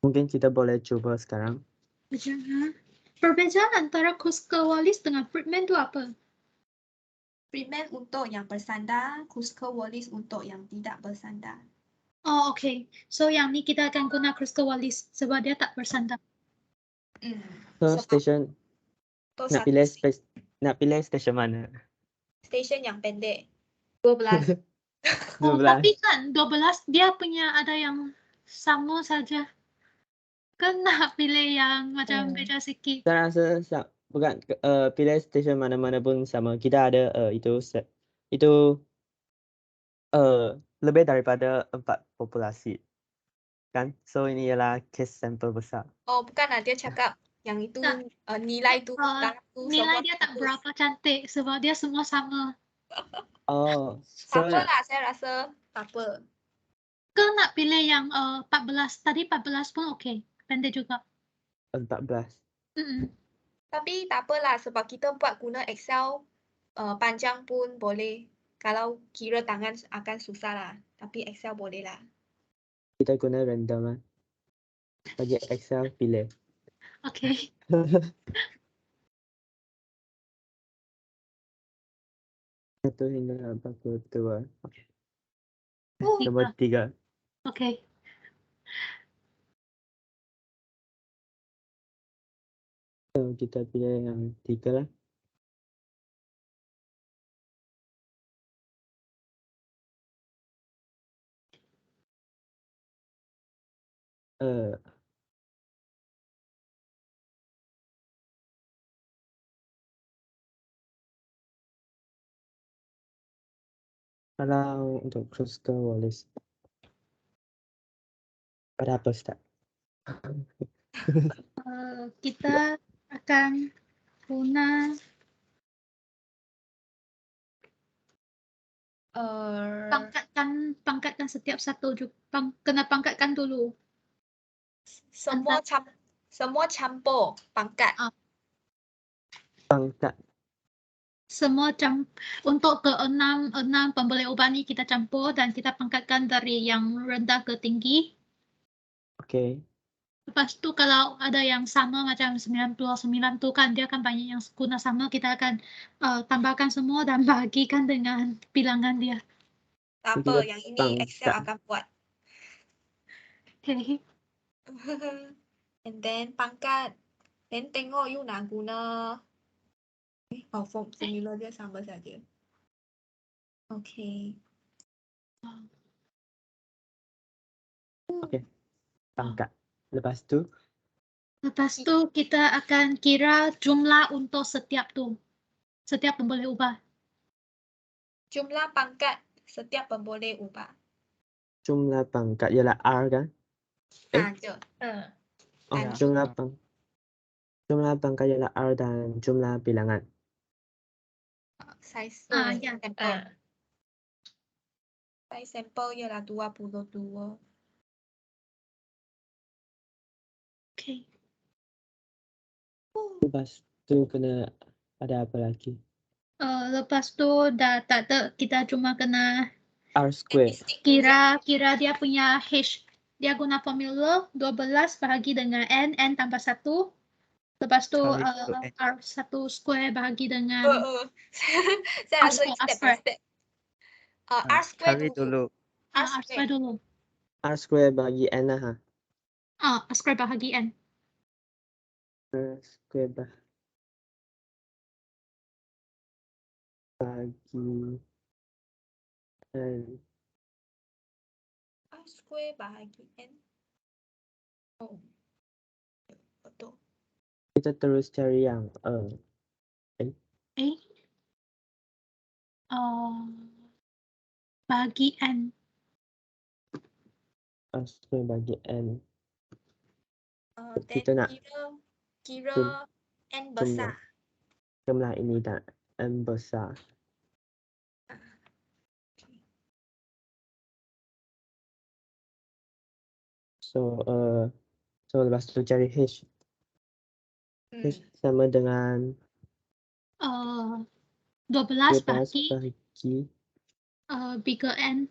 mungkin kita boleh cuba sekarang. Perbezaan antara Kruskal-Wallis dengan Friedman tu apa? Friedman untuk yang bersandar, Kruskal-Wallis untuk yang tidak bersandar. Okay. So yang ni kita akan guna Kruskal-Wallis sebab dia tak bersandar. So stesen nak pilih stesen mana? Stesen yang pendek. 12. 12. Tapi kan 12 dia punya ada yang sama saja. Kan nak pilih yang macam beda sikit. Saya rasa bukan pilih stesen mana-mana pun sama. Kita ada itu lebih daripada 4 populasi. Kan? So ini ialah case sampel besar. Bukan lah, dia cakap yang itu nilai tu nilai dia tak berapa cantik sebab dia semua sama. Tak apa lah, saya rasa tak apa. Ke nak pilih yang 14, tadi 14 pun okey, pendek juga. 14. Tapi tak apalah sebab kita buat guna Excel panjang pun boleh. Kalau kira tangan akan susah lah, tapi Excel boleh lah. Kita guna random lah. Bagi Excel pilih. Okey. 1 hingga 42. Okey. Oh, Nombor 3. Okey. So kita pilih yang 3 lah. Kalau untuk Kruska Wallis ada apa Ustaz? Kita akan guna pangkatkan setiap satu kena pangkatkan dulu. semua campur pangkat. Pangkat. Semua untuk ke enam pembeli ubah ni kita campur dan kita pangkatkan dari yang rendah ke tinggi. Okey. Lepas tu kalau ada yang sama macam 99 tu kan dia akan banyak yang guna sama, kita akan tambahkan semua dan bahagikan dengan bilangan dia. Tak apa, yang ini Excel akan buat. Okay. And then pangkat. Then tengok you nak guna formula dia sama saja. Okay. Okey. Pangkat. Lepas tu kita akan kira jumlah untuk setiap pemboleh ubah. Jumlah pangkat setiap pemboleh ubah. Jumlah pangkat ialah R kan? Ya. Ya. Jumlah pangkat ialah R dan jumlah bilangan. Saiz Ya. sampel. Saiz sampel ialah 22. Okay. Lepas tu kena ada apa lagi? Lepas tu dah tak ada, kita cuma kena R square. kira dia punya H. Dia guna formula 12 bahagi dengan N tambah 1. Lepas tu R1 square bahagi dengan Saya rasa step by step. R square dulu. R square dulu. R square bahagi N lah. R square bahagi N. R square bahagi N. R square bahagi N. Oh. Betul. Kita terus cari yang Bagi N. R square bagi N. Kita nak kira N besar. Jumlah ini dan N besar. So lepas tu cari H. H sama dengan 12 bahagi bigger N.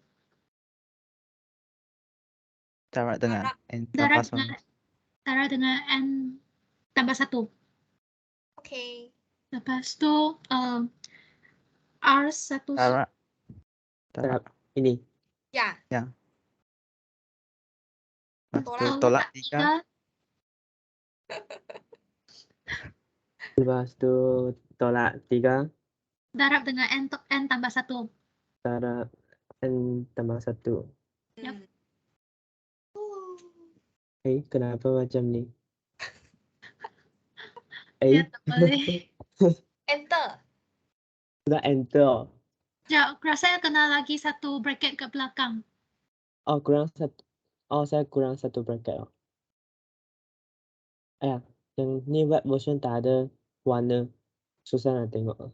Darab dengan N Darab tambah 1. dengan N tambah 1. Okay. Lepas tu R1 Darab ini. Ya. Lepas tu tolak 3. Lepas tu tolak 3. Darab dengan N tambah 1. Darab N tambah 1. Yep. Kenapa macam ni? Ya, tak boleh. Enter. Sudah enter. Ya, rasanya kena lagi satu bracket ke belakang. Kurang satu. Saya kurang satu bracket. Yang ni web version tak ada warna. Susah nak tengok.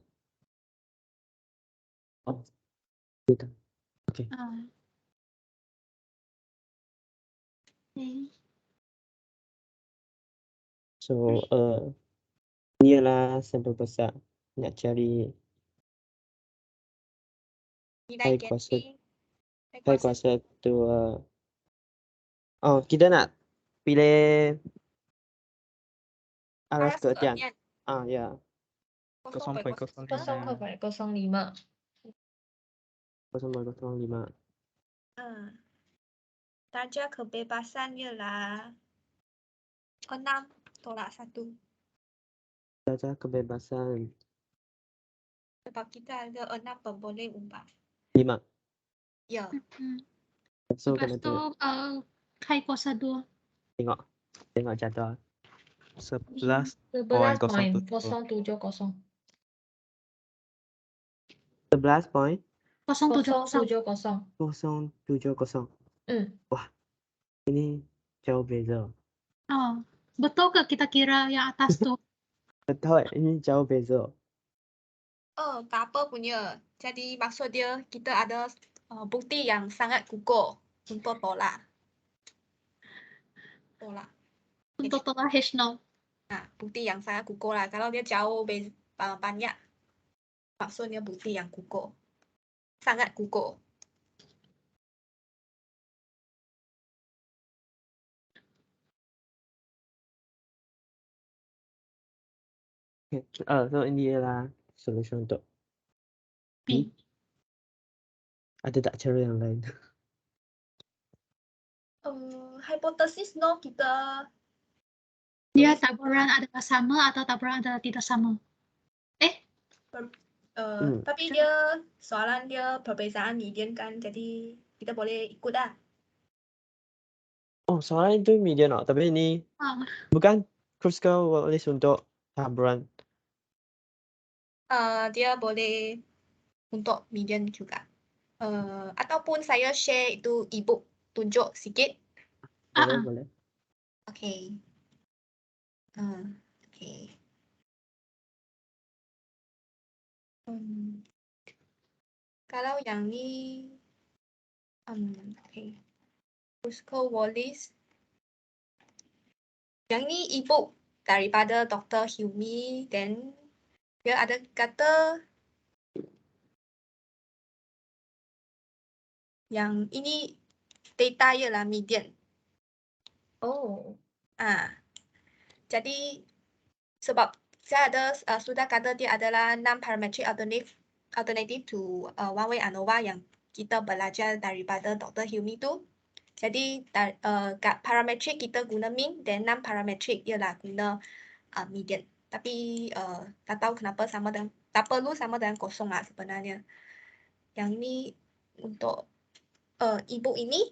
Gitu. Okay. So, ni adalah sampel besar. Nak cari high kuasa tu. Kita nak pilih aras keadian. Ya. 0.05. 0.05. 0.05. Darjah kebebasan ialah 6 tolak 1. Darjah kebebasan. Sebab kita ada 6 pemboleh ubah. 5. Ya. So, lepas tu high kuasa 2. Tengok jadual. 11.070. 11.070. 11 point 070. 070. Wah, ini jauh beza. Oh, betul ke kita kira yang atas tu? Betul, ini jauh beza. Tak apa punya. Jadi maksud dia kita ada bukti yang sangat kukuh untuk tolak. Untuk tolak H0. Bukti yang sangat kukuh lah. Kalau dia jauh banyak, maksudnya bukti yang kukuh. Sangat kukuh. So ini adalah solusi untuk B. Ada tak cara yang lain? Hipotesis no kita Dia taburan adalah sama atau taburan adalah tidak sama. tapi dia soalan dia perbezaan median kan, jadi kita boleh ikut lah. Oh, soalan itu median tapi ini bukan Kruskal-Wallis untuk taburan. Dia boleh untuk median juga. Ataupun saya share itu e-book tunjuk sikit. Boleh. Okay. Okay. Kalau yang ni, okay. Kruskal-Wallis. Yang ni e-book daripada Dr. Hilmi, dan dia ada kata yang ini data ialah median. Jadi sebab saya ada sudah kata dia adalah non-parametric alternative to one-way ANOVA yang kita belajar daripada Dr. Hilmi tu. Jadi kat parametric kita guna mean, dan non-parametric ialah guna median. Tapi tak tahu kenapa tak perlu sama dengan kosong lah sebenarnya. Yang ini untuk e-book ini,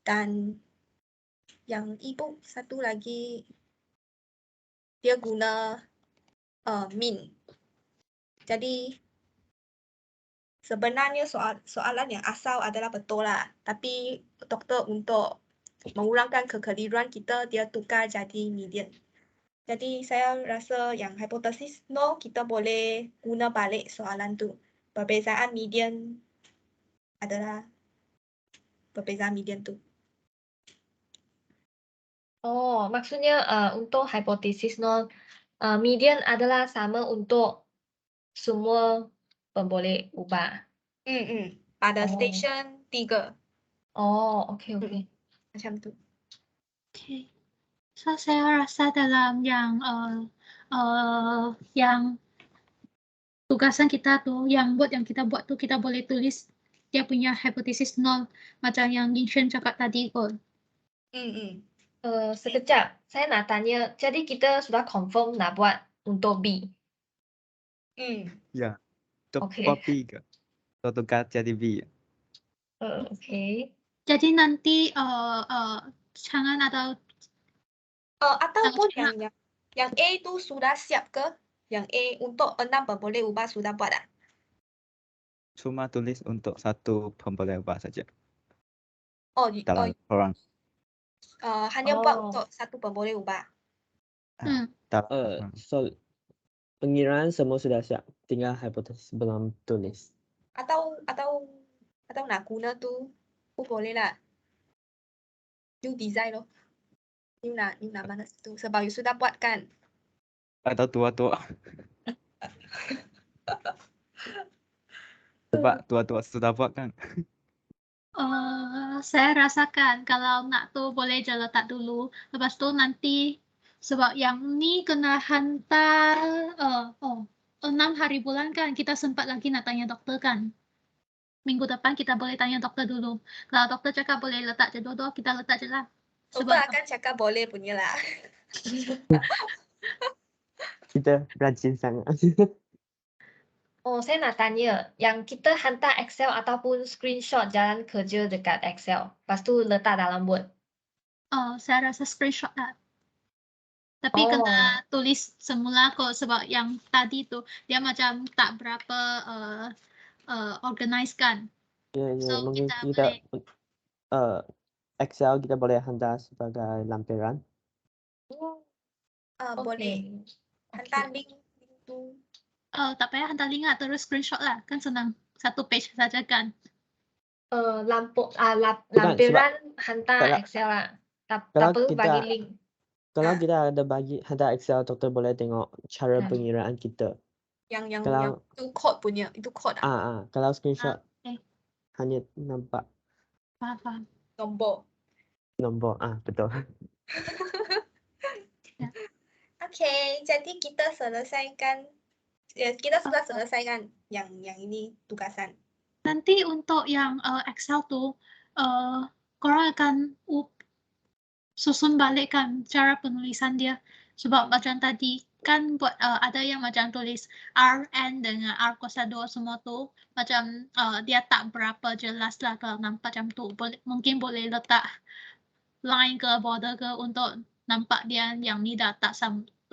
dan yang e-book satu lagi dia guna mean. Jadi sebenarnya soalan yang asal adalah betul lah, tapi doktor untuk mengurangkan kekeliruan kita, dia tukar jadi median. Jadi saya rasa yang hipotesis no, kita boleh guna balik soalan tu. Perbezaan median adalah perbezaan median tu. Maksudnya untuk hipotesis no, median adalah sama untuk semua pemboleh ubah. Pada station 3. Okay. Macam tu. Okay. So saya rasa dalam yang tugasan kita tu, yang kita buat tu, kita boleh tulis dia punya hipotesis nol macam yang Ginshen cakap tadi kot. Sekejap, saya nak tanya, jadi kita sudah confirm nak buat untuk B? Ya, untuk Okay. buat B ke? Atau tukar jadi B? Okay. Jadi nanti jangan ataupun yang A tu sudah siap ke? Yang A untuk 6 pemboleh ubah sudah buat tak? Cuma tulis untuk satu pemboleh ubah saja. Dalam orang. Hanya buat untuk satu pemboleh ubah. Pengiraan semua sudah siap, tinggal hipotesis belum tulis. Atau nak guna tu, boleh lah. You design loh. You nak mana tu? Sebab you sudah buat kan? Atau tua-tua. Sebab tua-tua sudah buat kan? Saya rasakan kalau nak tu boleh je letak dulu. Lepas tu nanti sebab yang ni kena hantar 6 hari bulan kan, kita sempat lagi nak tanya doktor kan. Minggu depan kita boleh tanya doktor dulu. Kalau doktor cakap boleh letak je dua-dua, kita letak je lah. Doktor akan cakap boleh punya lah. Kita rajin sangat. Saya nak tanya, yang kita hantar Excel ataupun screenshot jalan kerja dekat Excel, lepas tu letak dalam Word. Saya rasa screenshot lah. Tapi kena tulis semula kok sebab yang tadi tu dia macam tak berapa organize kan. Ya, So mungkin kita boleh Excel kita boleh hantar sebagai lampiran. Boleh. Hantar link tu. tak payah hantar link lah, terus screenshot lah. Kan senang. Satu page saja kan. Lampiran hantar kalau- Excel lah. Tak kalau perlu kita- bagi link. Kalau kita ada hantar Excel, doktor boleh tengok cara pengiraan kita. Yang Kalau- itu code punya, itu code Kalau screenshot Okay. hanya nampak Faham. nombor. nombor. Betul. Okay, jadi kita selesaikan. Kita sudah selesaikan yang ini tugasan. Nanti untuk yang Excel tu, korang akan susun balik kan cara penulisan dia. Sebab macam tadi kan buat ada yang macam tulis RN dengan R kuasa 2 semua tu macam dia tak berapa jelas lah kalau nampak macam tu. Mungkin boleh letak line ke border ke untuk nampak dia yang ni dah tak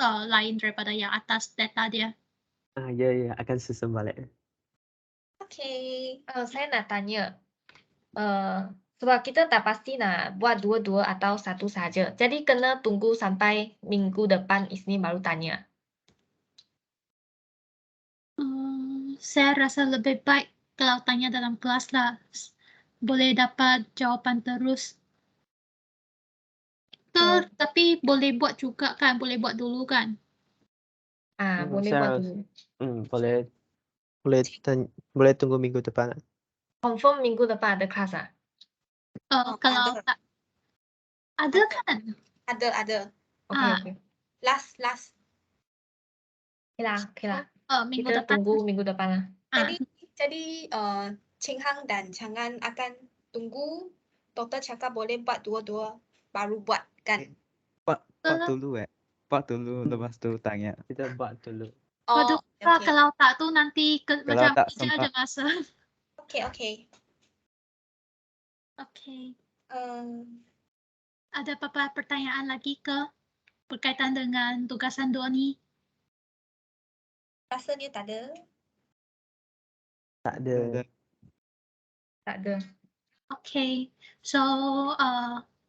lain daripada yang atas data dia. Ya, akan susun balik. Okay. Saya nak tanya. Sebab kita tak pasti nak buat dua-dua atau satu saja. Jadi kena tunggu sampai minggu depan Isnin baru tanya. Saya rasa lebih baik kalau tanya dalam kelas lah. Boleh dapat jawapan terus. Tapi boleh buat juga kan, boleh buat dulu kan. Boleh saya buat dulu. boleh tunggu minggu depan. Confirm minggu depan ada kelas Kalau ada. tak ada kan? Ada. Okay. Last. Okay lah. Minggu Kita depan. tunggu minggu depan lah. Jadi Qinghang dan Chang'an akan tunggu doktor cakap boleh buat dua-dua baru buat kan? Buat dulu Buat dulu lepas tu tanya. Kita buat dulu. Waduh, Okay. kalau tak tu nanti macam tak kerja je masa. Okay. Okay. Ada Ada apa-apa pertanyaan lagi ke berkaitan dengan tugasan 2 ni? rasanya tak ada. Tak ada. Tak ada. Okay. So,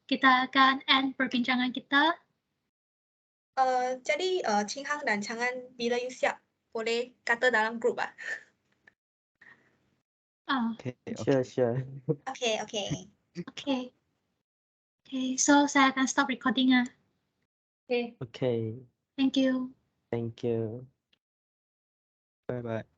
kita akan end perbincangan kita. Jadi Qinghang dan Chang'an bila you siap boleh kata dalam grup Sure. Okay. Okay, so saya akan stop recording . Okay. Okay. Thank you. Thank you. Bye bye.